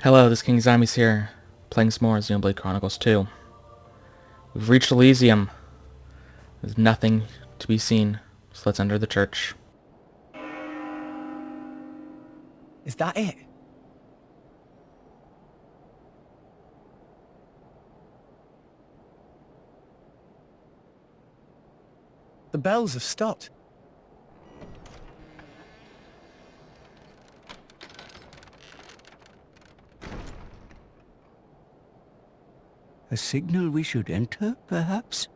Hello, this is King Zombies here, playing some more Xenoblade Chronicles 2. We've reached Elysium. There's nothing to be seen, so let's enter the church. Is that it? The bells have stopped. A signal we should enter, perhaps?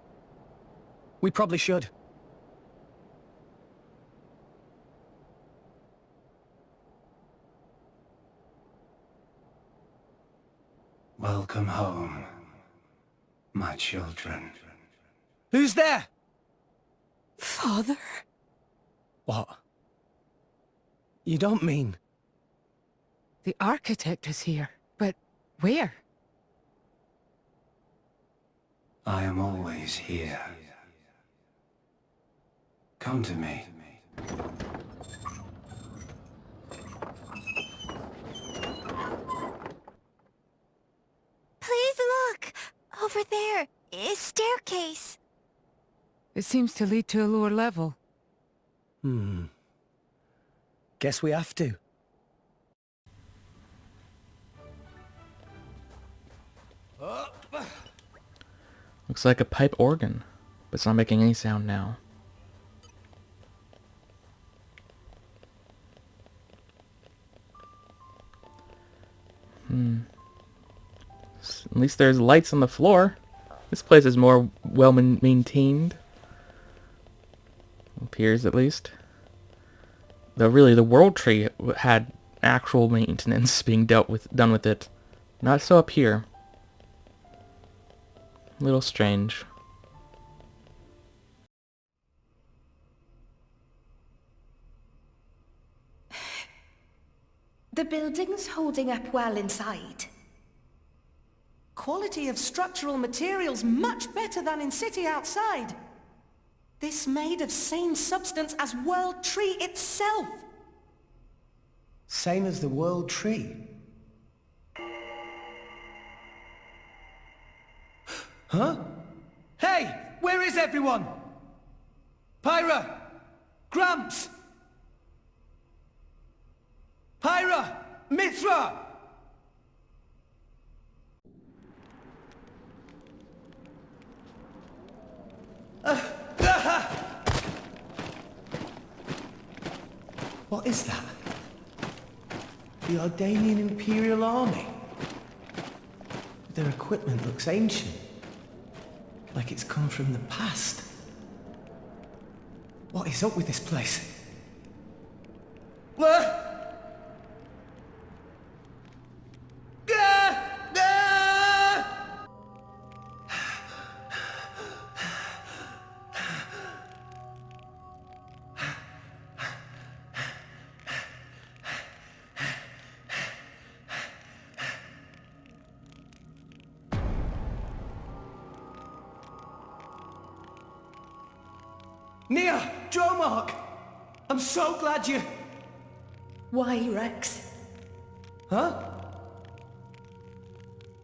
We probably should. Welcome home, my children. Who's there? Father? What? You don't mean... The architect is here, but where? I am always here. Come to me. Please look! Over there is staircase. It seems to lead to a lower level. Guess we have to. Looks like a pipe organ, but it's not making any sound now. At least there's lights on the floor. This place is more well maintained. Appears, at least. Though really, the World Tree had actual maintenance being done with it. Not so up here. A little strange. The building's holding up well inside. Quality of structural materials much better than in city outside. This made of same substance as World Tree itself. Same as the World Tree. Huh? Hey! Where is everyone? Pyra! Gramps! Pyra! Mithra! What is that? The Ardanian Imperial Army? Their equipment looks ancient. Like it's come from the past. What is up with this place? Nia! Dromark! I'm so glad you... Why, Rex? Huh?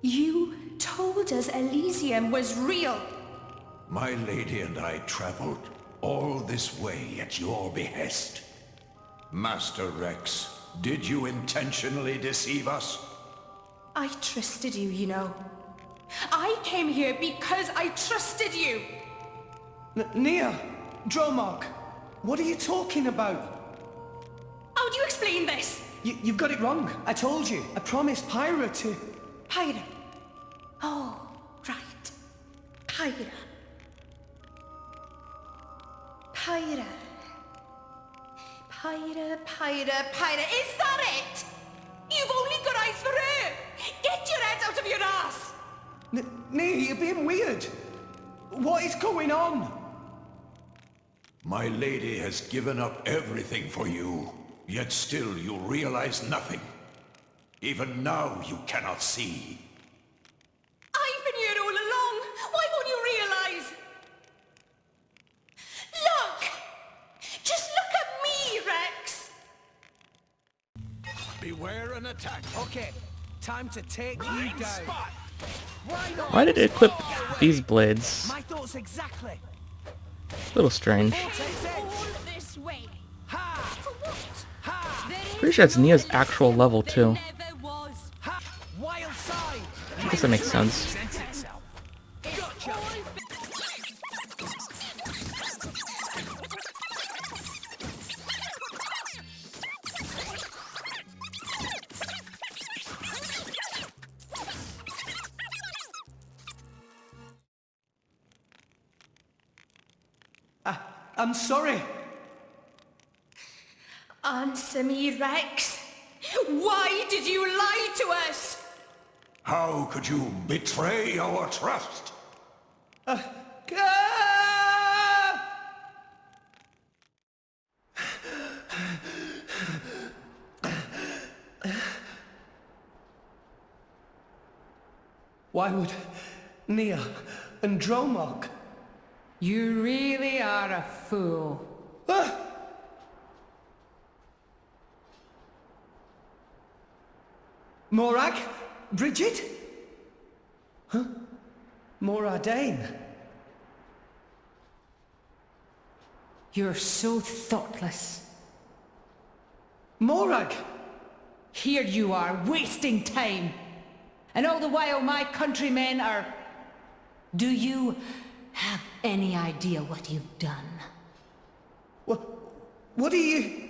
You told us Elysium was real. My lady and I traveled all this way at your behest. Master Rex, did you intentionally deceive us? I trusted you, you know. I came here because I trusted you. Nia! Dromark! What are you talking about? How do you explain this? You've got it wrong. I told you. I promised Pyra to... Pyra. Oh, right. Pyra. Pyra. Pyra. Is that it? You've only got eyes for her. Get your head out of your ass. Nia, you're being weird. What is going on? My lady has given up everything for you, yet still you realize nothing. Even now you cannot see. I've been here all along. Why won't you realize? Look! Just look at me, Rex! Beware an attack. Okay, Time to take you down. Why did it equip these blades? My thoughts exactly. A little strange. Vortex edge. All this way. Ha! For what? Ha! There Pretty is sure it's no Nia's this actual way. level, There too. never was. Ha! Wild side. I guess that makes sense. Presents itself. It's Gotcha. all I'm sorry. Answer me, Rex. Why did you lie to us? How could you betray our trust? Why would Nia and Dromark? You really are a fool. Morag? Bridget? Huh? Moradane? You're so thoughtless. Morag? Here you are, wasting time. And all the while my countrymen are... Do you have any idea what you've done? What are you...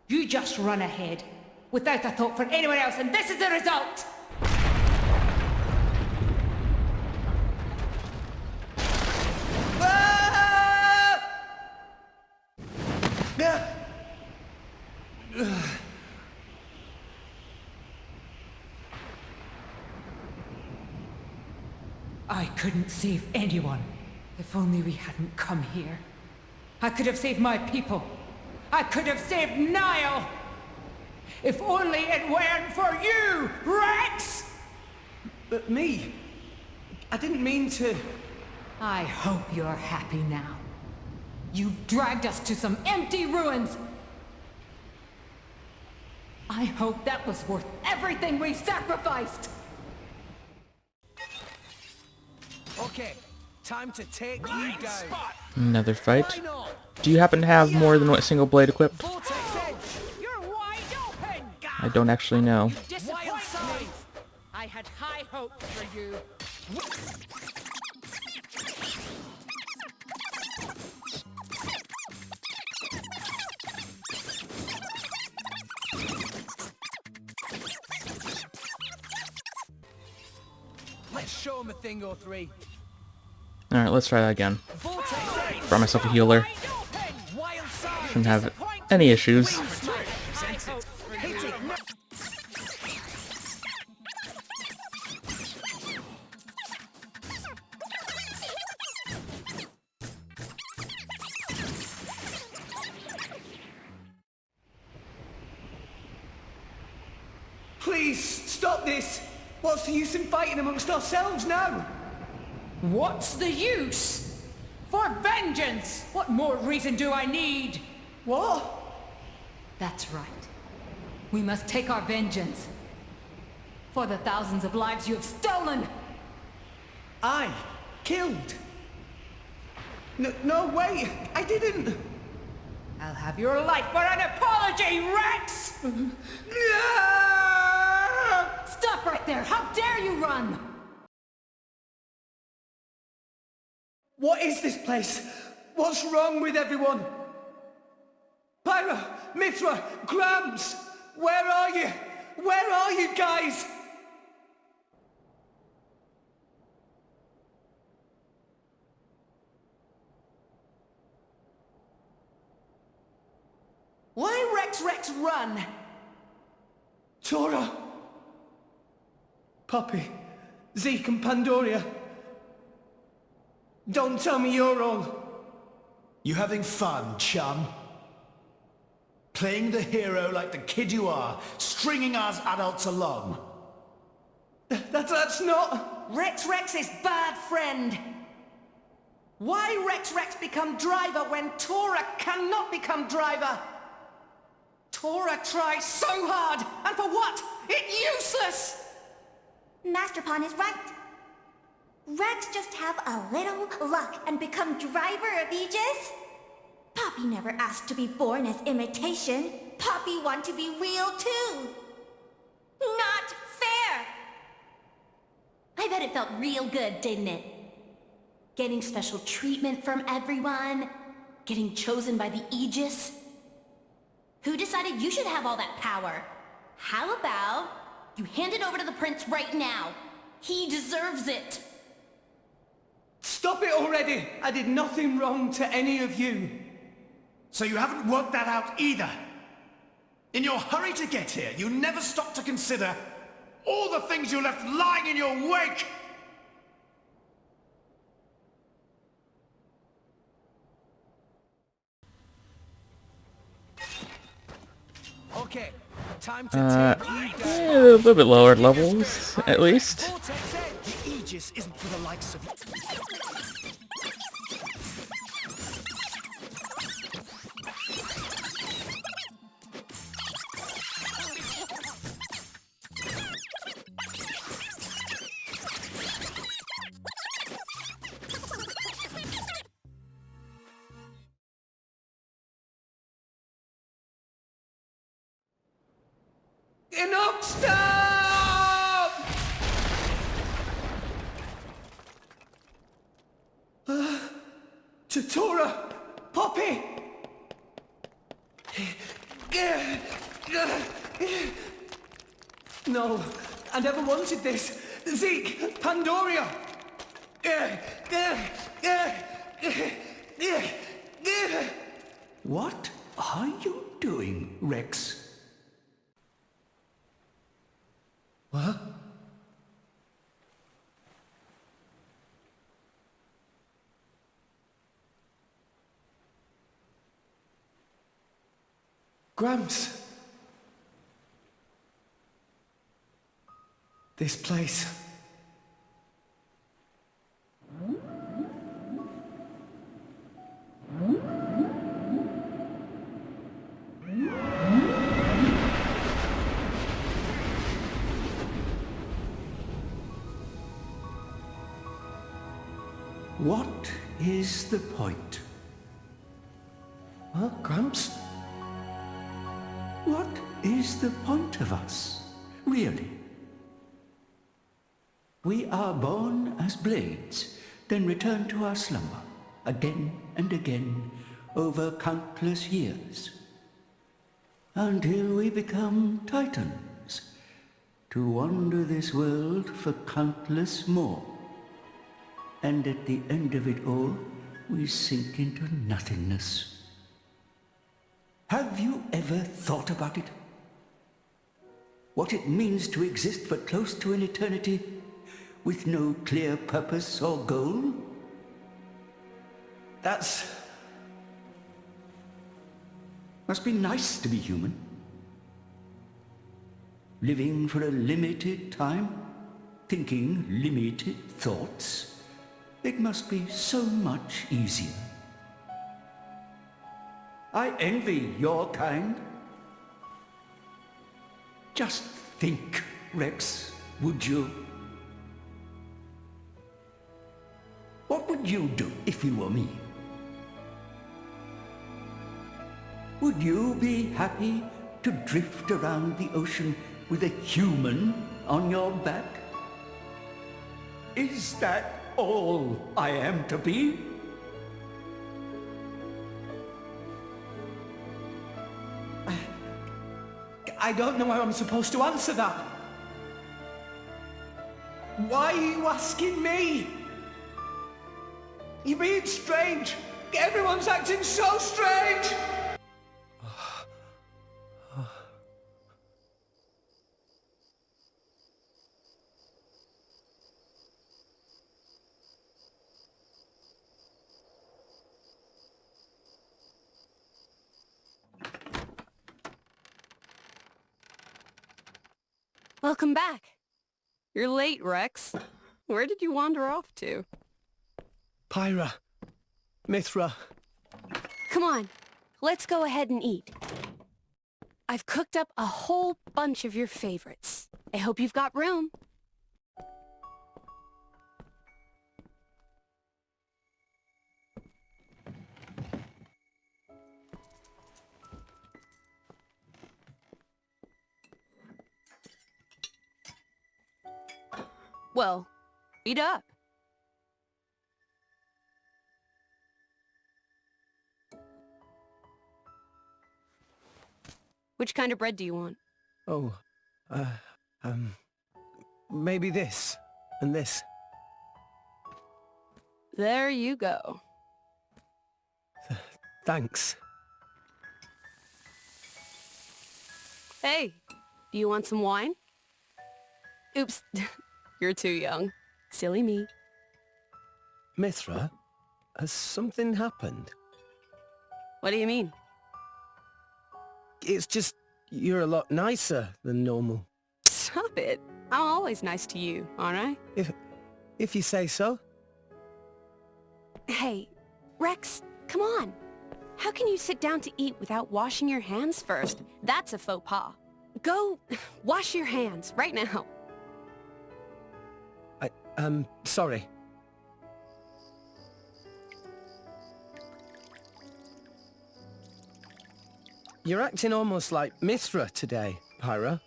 You just run ahead, without a thought for anyone else, and this is the result! I couldn't save anyone. If only we hadn't come here. I could have saved my people. I could have saved Niall. If only it weren't for you, Rex! But me? I didn't mean to... I hope you're happy now. You've dragged us to some empty ruins. I hope that was worth everything we sacrificed. Okay, time to take you down. Another fight. Why not? Do you happen to have more than a single blade equipped? Vortex edge. You're wide open! I don't actually know. Wild side. I had high hopes for you. Let's show him a thing or three. Alright, let's try that again. Vortex edge. Brought myself a healer. Wild side. Shouldn't have any issues. Hit it. Please, stop this! What's the use in fighting amongst ourselves now? What's the use? For vengeance! What more reason do I need? What? That's right. We must take our vengeance. For the thousands of lives you have stolen! I killed? No way! I didn't! I'll have your life for an apology, Rex! Stop right there! How dare you run! What is this place? What's wrong with everyone? Pyra, Mithra, Grams! Where are you? Where are you guys? Why Rex run? Tora! Poppy, Zeke and Pandoria. Don't tell me you're all... You having fun, chum? Playing the hero like the kid you are, stringing us adults along. That's not... Rex is bad friend. Why Rex become driver when Tora cannot become driver? Tora tries so hard, and for what? It's useless! Master Pawn is right. Rex just have a little luck and become driver of Aegis? Poppy never asked to be born as imitation. Poppy want to be real too. Not fair! I bet it felt real good, didn't it? Getting special treatment from everyone, getting chosen by the Aegis. Who decided you should have all that power? How about you hand it over to the prince right now? He deserves it. Stop it already! I did nothing wrong to any of you. So you haven't worked that out either. In your hurry to get here, you never stopped to consider all the things you left lying in your wake! Okay, time to take you down. A little bit lower levels, at least. Vortex Edge. The Aegis isn't for the likes of you. Enough! Stop! Tatora! Poppy! No, I never wanted this. Zeke! Pandoria! What are you doing, Rex? What? Gramps. This place. What is the point? Huh, Gramps? What is the point of us, really? We are born as blades, then return to our slumber, again and again, over countless years, until we become titans, to wander this world for countless more. And at the end of it all, we sink into nothingness. Have you ever thought about it? What it means to exist for close to an eternity with no clear purpose or goal? Must be nice to be human. Living for a limited time, thinking limited thoughts. It must be so much easier. I envy your kind. Just think, Rex, would you? What would you do if you were me? Would you be happy to drift around the ocean with a human on your back? Is that all I am to be? I don't know how I'm supposed to answer that. Why are you asking me? You're being strange. Everyone's acting so strange. Welcome back. You're late, Rex. Where did you wander off to? Pyra. Mithra. Come on, let's go ahead and eat. I've cooked up a whole bunch of your favorites. I hope you've got room. Well, eat up. Which kind of bread do you want? Oh, maybe this and this. There you go. Thanks. Hey, do you want some wine? Oops, you're too young. Silly me. Mithra, has something happened? What do you mean? It's just, you're a lot nicer than normal. Stop it. I'm always nice to you, aren't I? If you say so. Hey, Rex, come on. How can you sit down to eat without washing your hands first? That's a faux pas. Go wash your hands right now. Sorry. You're acting almost like Mithra today, Pyra.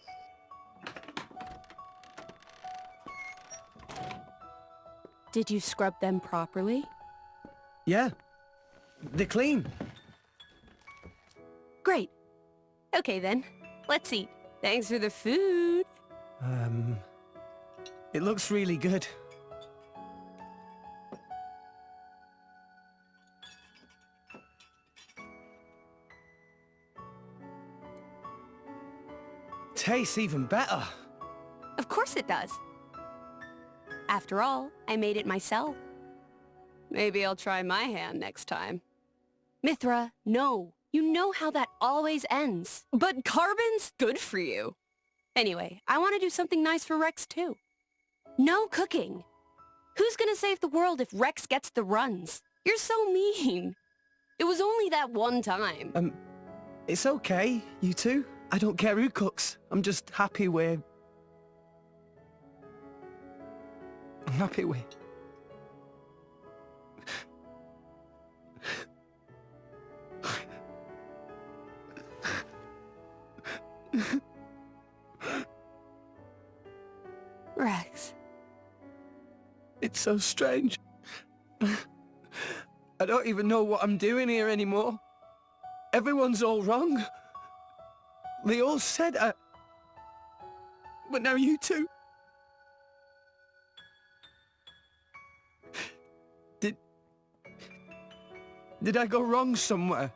Did you scrub them properly? Yeah. They're clean. Great. Okay then, let's eat. Thanks for the food. It looks really good. Tastes even better. Of course it does. After all, I made it myself. Maybe I'll try my hand next time. Mithra, no. You know how that always ends. But carbon's good for you. Anyway, I want to do something nice for Rex too. No cooking. Who's gonna save the world if Rex gets the runs? You're so mean. It was only that one time. It's okay, you two. I don't care who cooks. I'm just happy we're... I'm happy we... Rex. It's so strange. I don't even know what I'm doing here anymore. Everyone's all wrong. They all said I... But now you two... Did I go wrong somewhere?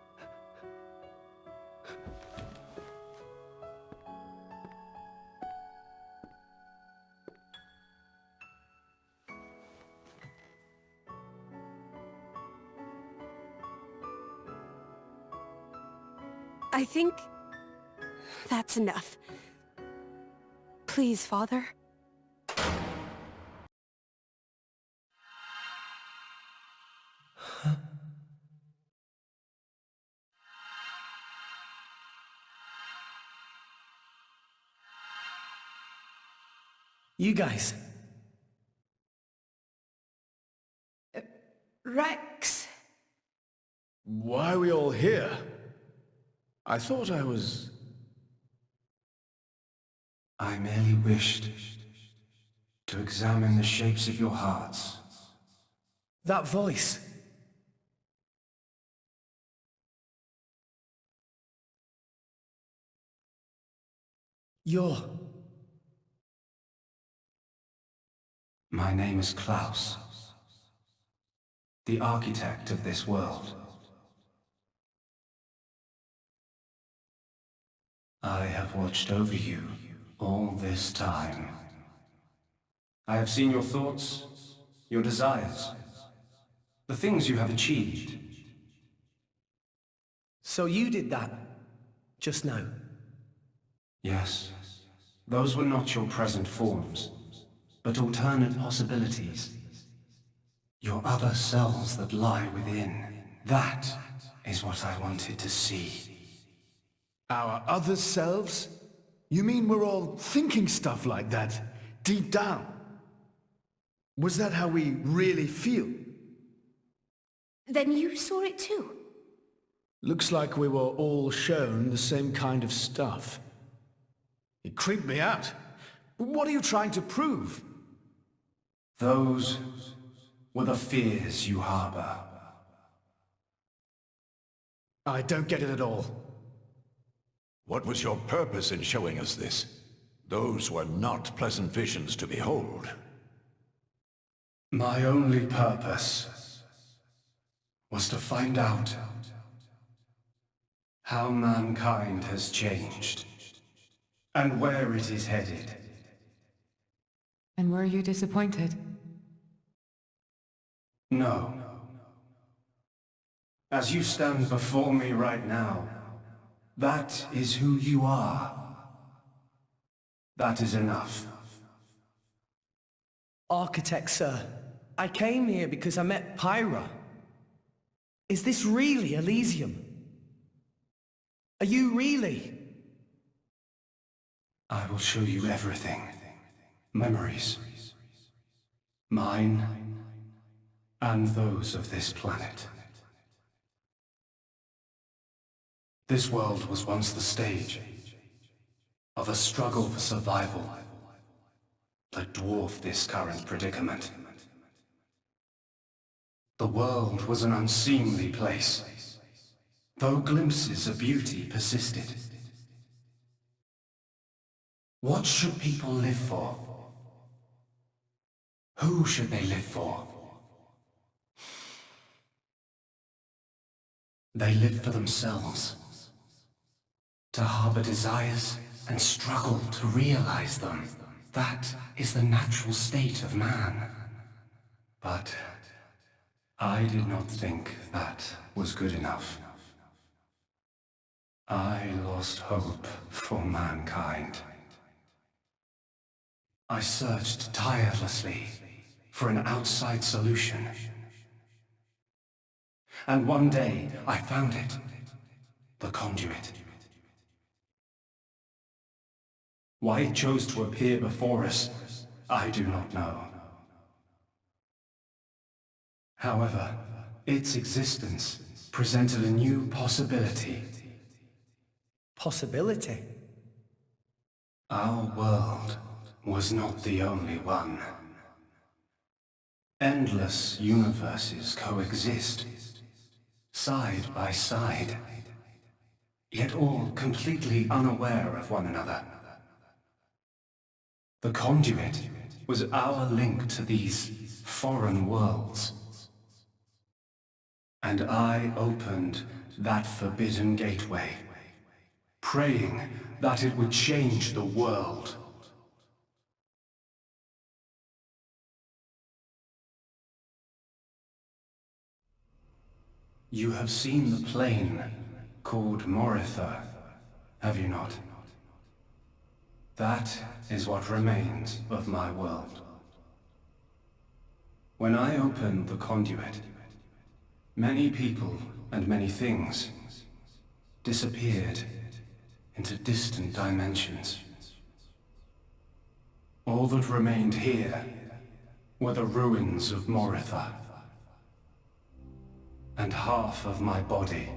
I think that's enough. Please, Father. You guys. Rex. Why are we all here? I thought I was... I merely wished to examine the shapes of your hearts. That voice. You're... My name is Klaus, the architect of this world. I have watched over you all this time. I have seen your thoughts, your desires, the things you have achieved. So you did that, just now? Yes, those were not your present forms, but alternate possibilities. Your other selves that lie within. That is what I wanted to see. Our other selves? You mean we're all thinking stuff like that, deep down? Was that how we really feel? Then you saw it too. Looks like we were all shown the same kind of stuff. It creeped me out. What are you trying to prove? Those were the fears you harbor. I don't get it at all. What was your purpose in showing us this? Those were not pleasant visions to behold. My only purpose was to find out how mankind has changed and where it is headed. And were you disappointed? No. As you stand before me right now, that is who you are. That is enough. Architect, sir. I came here because I met Pyra. Is this really Elysium? Are you really? I will show you everything. Memories. Mine and those of this planet. This world was once the stage of a struggle for survival that dwarfed this current predicament. The world was an unseemly place, though glimpses of beauty persisted. What should people live for? Who should they live for? They lived for themselves, to harbor desires and struggle to realize them. That is the natural state of man. But I did not think that was good enough. I lost hope for mankind. I searched tirelessly for an outside solution. And one day, I found it. The conduit. Why it chose to appear before us, I do not know. However, its existence presented a new possibility. Possibility? Our world was not the only one. Endless universes coexist, side by side, yet all completely unaware of one another. The conduit was our link to these foreign worlds. And I opened that forbidden gateway, praying that it would change the world. You have seen the plane called Moritha, have you not? That is what remains of my world. When I opened the conduit, many people and many things disappeared into distant dimensions. All that remained here were the ruins of Moritha. And half of my body.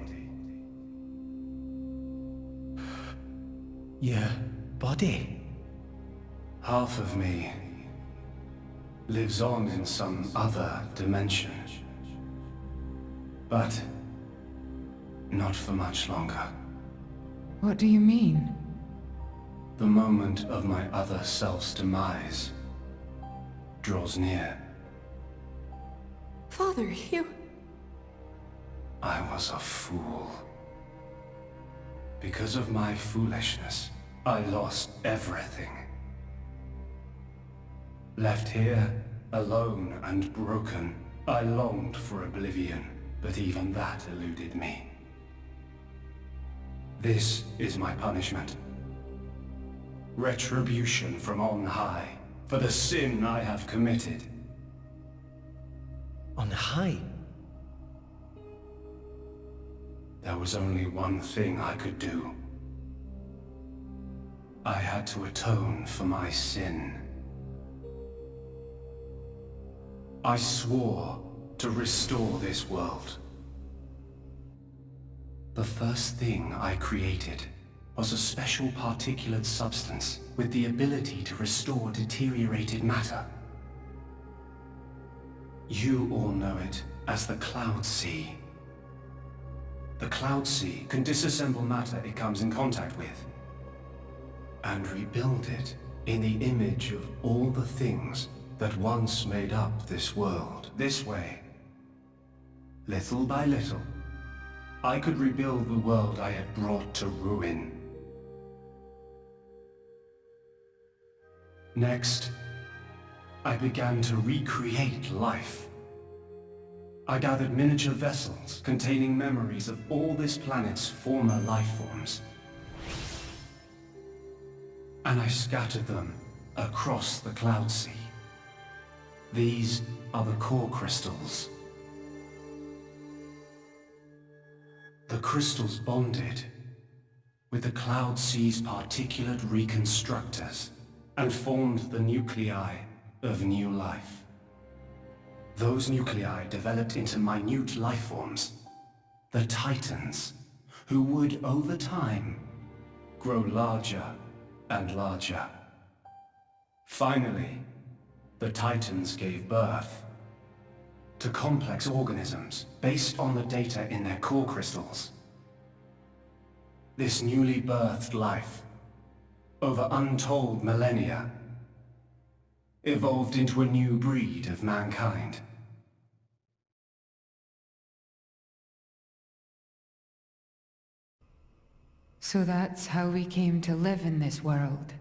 Your body? Half of me lives on in some other dimension. But not for much longer. What do you mean? The moment of my other self's demise draws near. Father, you... I was a fool. Because of my foolishness, I lost everything. Left here, alone and broken, I longed for oblivion, but even that eluded me. This is my punishment. Retribution from on high, for the sin I have committed. On high? There was only one thing I could do. I had to atone for my sin. I swore to restore this world. The first thing I created was a special particulate substance with the ability to restore deteriorated matter. You all know it as the Cloud Sea. The Cloud Sea can disassemble matter it comes in contact with, and rebuild it in the image of all the things that once made up this world. This way, little by little, I could rebuild the world I had brought to ruin. Next, I began to recreate life. I gathered miniature vessels containing memories of all this planet's former life forms. And I scattered them across the Cloud Sea. These are the core crystals. The crystals bonded with the Cloud Sea's particulate reconstructors and formed the nuclei of new life. Those nuclei developed into minute life forms, the Titans, who would, over time, grow larger and larger. Finally, the Titans gave birth to complex organisms based on the data in their core crystals. This newly birthed life, over untold millennia, evolved into a new breed of mankind. So that's how we came to live in this world.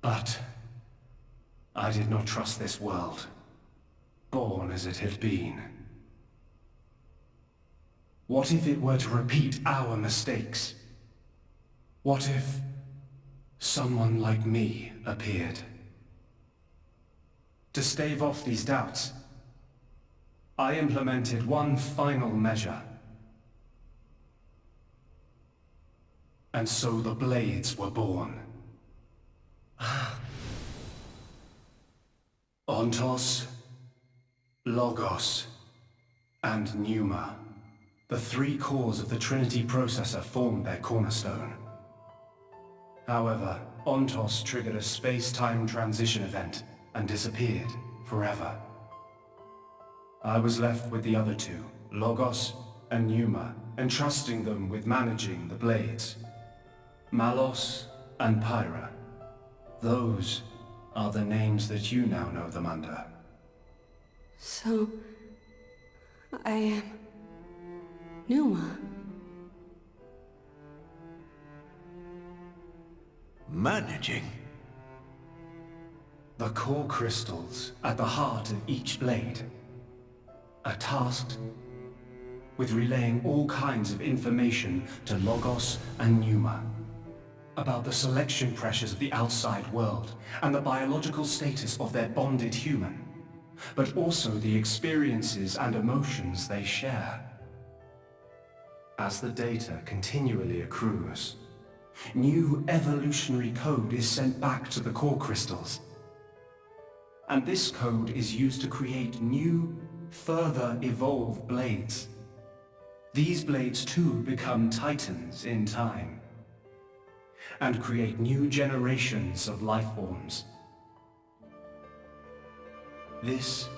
But I did not trust this world, born as it had been. What if it were to repeat our mistakes? What if someone like me appeared? To stave off these doubts, I implemented one final measure. And so the Blades were born. Ontos, Logos, and Pneuma. The three cores of the Trinity processor formed their cornerstone. However, Ontos triggered a space-time transition event and disappeared forever. I was left with the other two, Logos and Pneuma, entrusting them with managing the Blades. Malos and Pyra. Those are the names that you now know them under. So... I am... Pneuma. Managing? The core crystals at the heart of each blade are tasked with relaying all kinds of information to Logos and Pneuma about the selection pressures of the outside world and the biological status of their bonded human, but also the experiences and emotions they share. As the data continually accrues, new evolutionary code is sent back to the core crystals. And this code is used to create new, further evolved blades. These blades too become Titans in time, and create new generations of life forms. This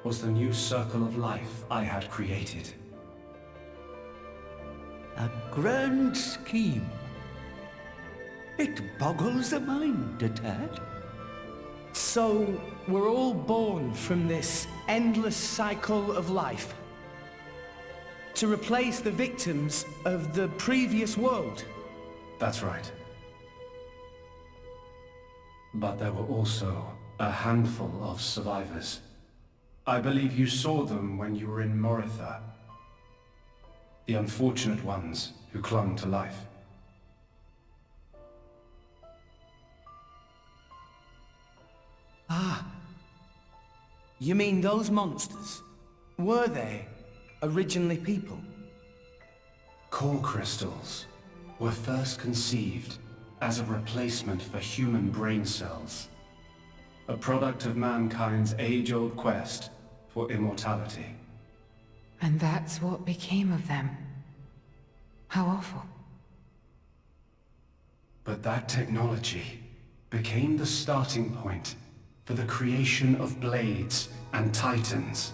was the new circle of life I had created. A grand scheme. It boggles the mind a tad. So, we're all born from this endless cycle of life, to replace the victims of the previous world. That's right. But there were also a handful of survivors. I believe you saw them when you were in Moritha. The unfortunate ones who clung to life. Ah. You mean those monsters? Were they originally people? Core crystals were first conceived as a replacement for human brain cells, a product of mankind's age-old quest for immortality. And that's what became of them. How awful. But that technology became the starting point for the creation of blades and titans.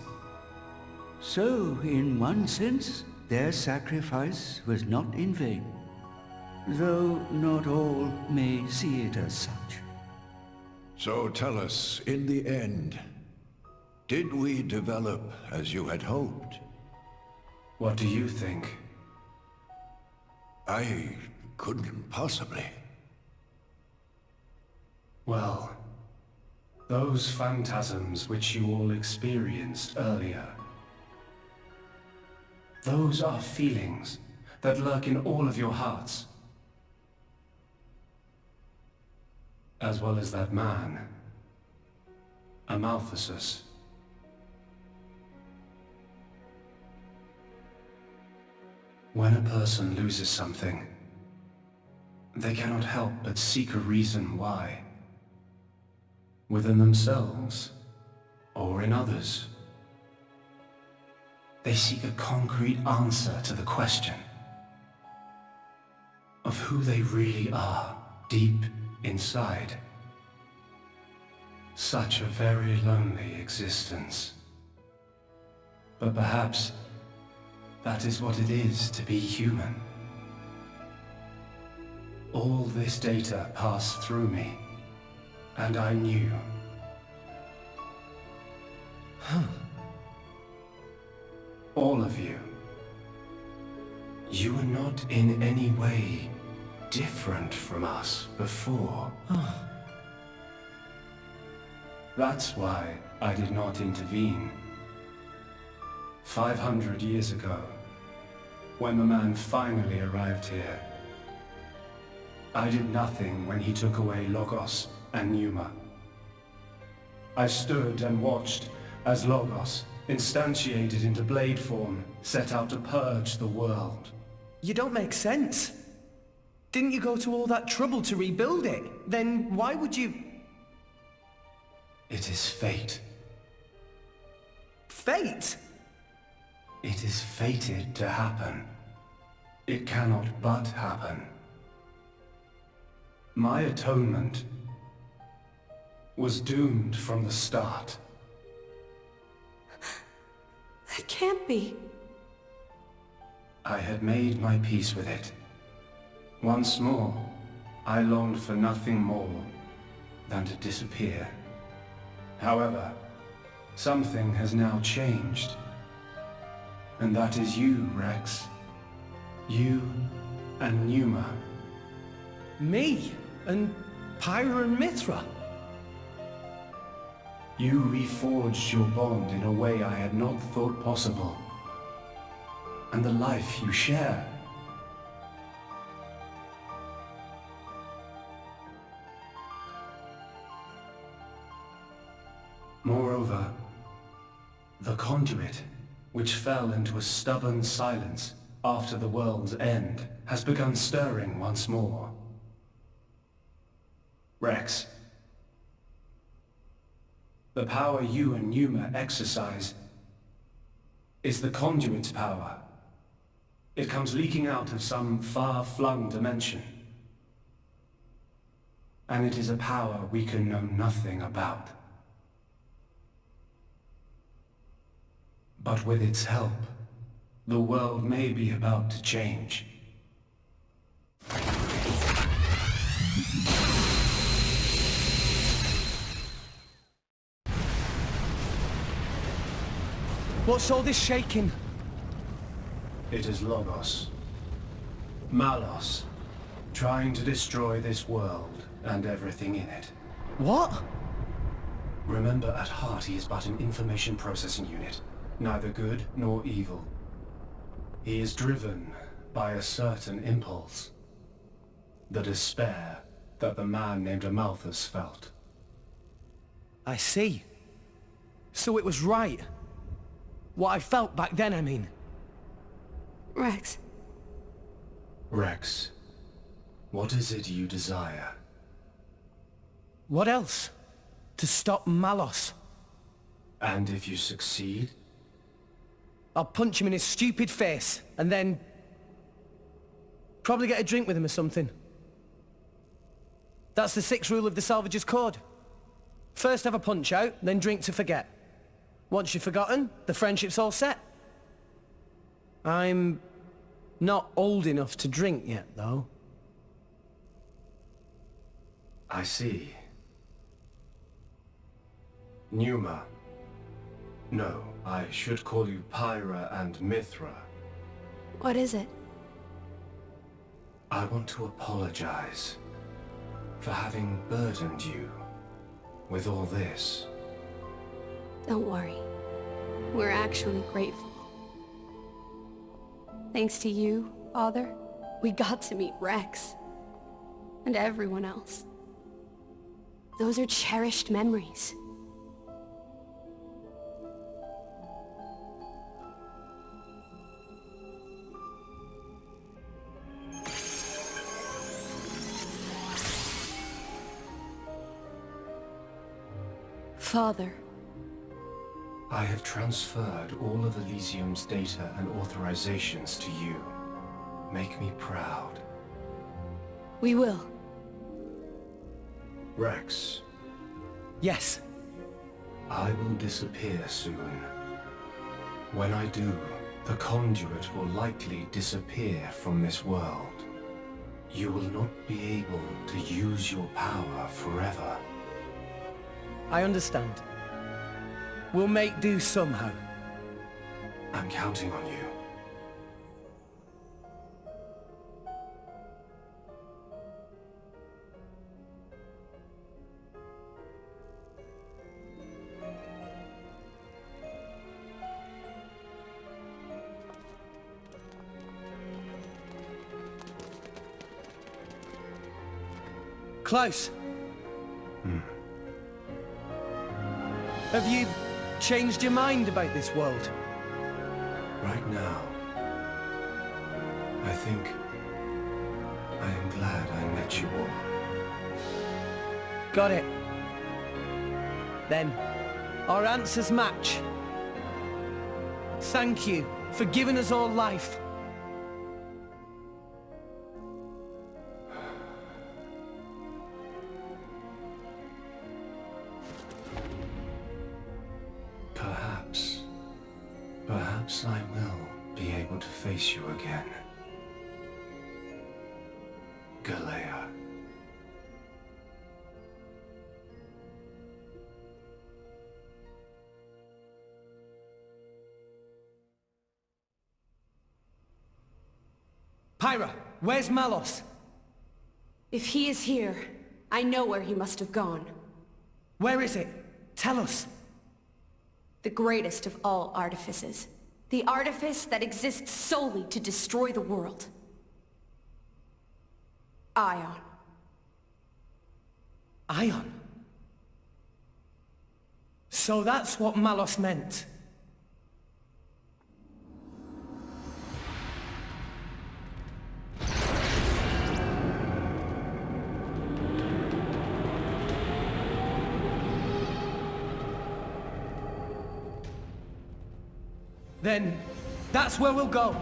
So, in one sense, their sacrifice was not in vain, though not all may see it as such. So tell us, in the end, did we develop as you had hoped? What do you think? I couldn't possibly. Well, those phantasms which you all experienced earlier, those are feelings that lurk in all of your hearts. As well as that man, Amaltheus. When a person loses something, they cannot help but seek a reason why. Within themselves, or in others. They seek a concrete answer to the question of who they really are deep inside. Such a very lonely existence. But perhaps that is what it is to be human. All this data passed through me, and I knew. All of you. You were not in any way different from us before. That's why I did not intervene. 500 years ago, when the man finally arrived here, I did nothing when he took away Logos and Pneuma. I stood and watched as Logos, instantiated into blade form, set out to purge the world. You don't make sense. Didn't you go to all that trouble to rebuild it? Then why would you... It is fate. Fate? It is fated to happen. It cannot but happen. My atonement was doomed from the start. That can't be. I had made my peace with it. Once more, I longed for nothing more than to disappear. However, something has now changed. And that is you, Rex. You and Pneuma. Me? And Pyra and Mithra? You reforged your bond in a way I had not thought possible. And the life you share. Moreover, the conduit, which fell into a stubborn silence after the world's end, has begun stirring once more. Rex, the power you and Pneuma exercise is the conduit's power. It comes leaking out of some far-flung dimension. And it is a power we can know nothing about. But with its help, the world may be about to change. What's all this shaking? It is Logos. Malos, trying to destroy this world and everything in it. What? Remember, at heart he is but an information processing unit, neither good nor evil. He is driven by a certain impulse. The despair that the man named Amaltheus felt. I see. So it was right. What I felt back then, I mean. Rex. Rex, What is it you desire? What else? To stop Malos. And if you succeed? I'll punch him in his stupid face, and then... probably get a drink with him or something. That's the 6th rule of the Salvager's Code. First have a punch out, then drink to forget. Once you've forgotten, the friendship's all set. I'm not old enough to drink yet, though. I see. Numa. No, I should call you Pyra and Mithra. What is it? I want to apologize for having burdened you with all this. Don't worry. We're actually grateful. Thanks to you, Father, we got to meet Rex. And everyone else. Those are cherished memories. Father. I have transferred all of Elysium's data and authorizations to you. Make me proud. We will. Rex. Yes. I will disappear soon. When I do, the conduit will likely disappear from this world. You will not be able to use your power forever. I understand. We'll make do somehow. I'm counting on you. Klaus. Have you changed your mind about this world? Right now, I think I am glad I met you all. Got it. Then, our answers match. Thank you for giving us all life. Perhaps I will be able to face you again. Galea. Pyra, where's Malos? If he is here, I know where he must have gone. Where is it? Tell us. The greatest of all artifices. The artifice that exists solely to destroy the world. Ion. Ion? So that's what Malos meant. Then, that's where we'll go.